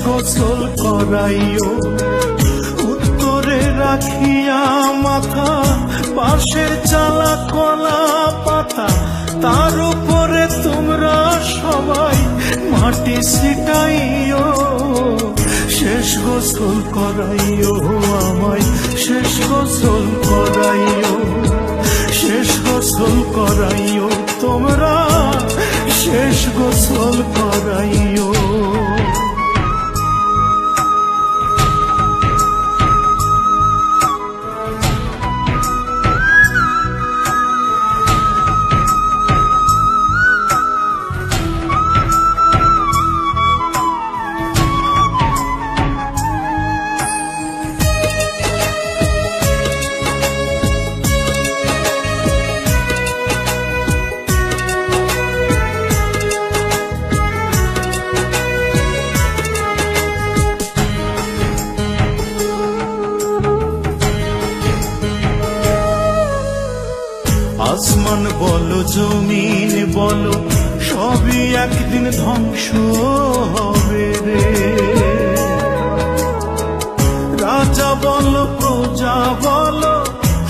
গোসল করাইও। উত্তরে রাখিয়া মাথা বাঁশের চালা কলা পাতা, তার উপরে তোমরা সবাই মাটি ছিটাইও। শেষ গোসল করাইও আমায়, শেষ গোসল করাইও, শেষ গোসল করাইও তোমরা, শেষ গোসল করাইও। আসমান বলো জমিন বলো সবই একদিন ধ্বংস হবে রে। রাজা বলো প্রজা বলো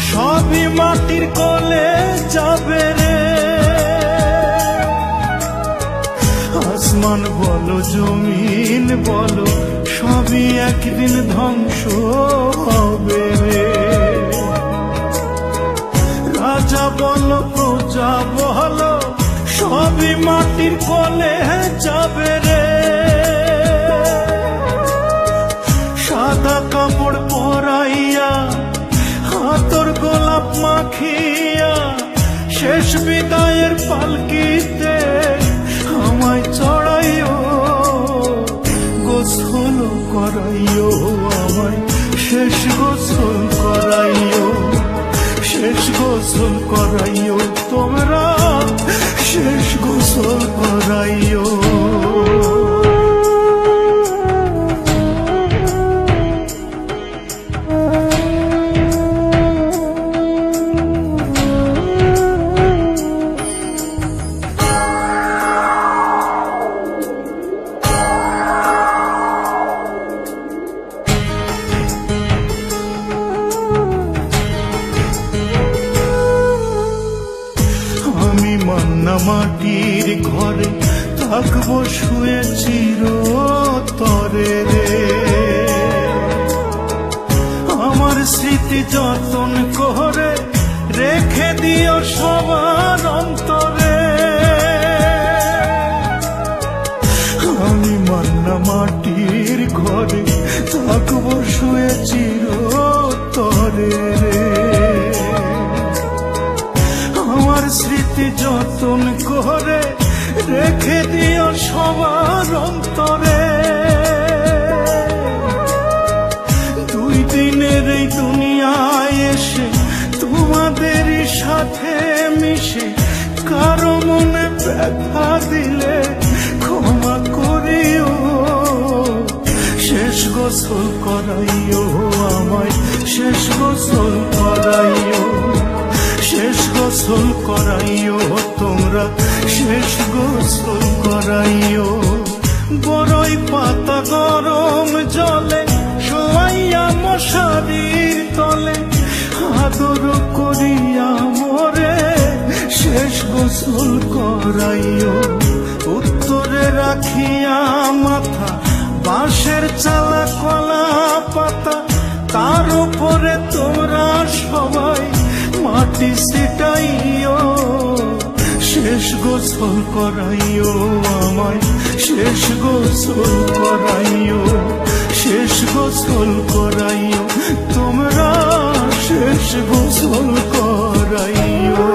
সবই মাটির কোলে যাবে রে। আসমান বলো জমিন বলো সবই একদিন ধ্বংস হবে রে। রাজা বলো প্রজা বলো সবই মাটির কোলে যাবে রে। সাদা কাপড় পরাইয়া হাতর গোলাপ মাখিয়া শেষ বিদায়ের পালকিতে আমায় চড়াইও। গোসল করাইও আমায়, শেষ গোসল করাইও, শেষ গোসল করাইও তোমরা, শেষ গোসল করাইও। মান্না মাটির ঘরে থাকবো শুয়ে চিরতরে রে। আমার স্মৃতি যতন করে রেখে দিও সবার অন্তরে। আমি মান্না মাটির ঘরে থাকবো শুয়ে চিরতরে রে। আমার স্মৃতি যতন করে রেখে দিও সবার অন্তরে। দুই দিনের এই দুনিয়ায় এসে তোমাদের সাথে মিশে কারো মনে ব্যথা দিলে ক্ষমা করিও। শেষ গোসল করাইও আমায়, শেষ গোসল করাইও, শেষ গোসল করাইও তোমরা, শেষ গোসল করাইও। বড়ই পাতা গরম জলে শোয়াইয়া মশারির তলে আদর করিয়া মোরে শেষ গোসল করাইও। উত্তরে রাখিয়া মাথা বাঁশের চালা কলা পাতা, তার উপরে তোমরা সবাই মাটি ছিটাইও। শেষ গোসল করাইও আমায়, শেষ গোসল করাইও, শেষ গোসল করাইও তোমরা, শেষ গোসল করাইও।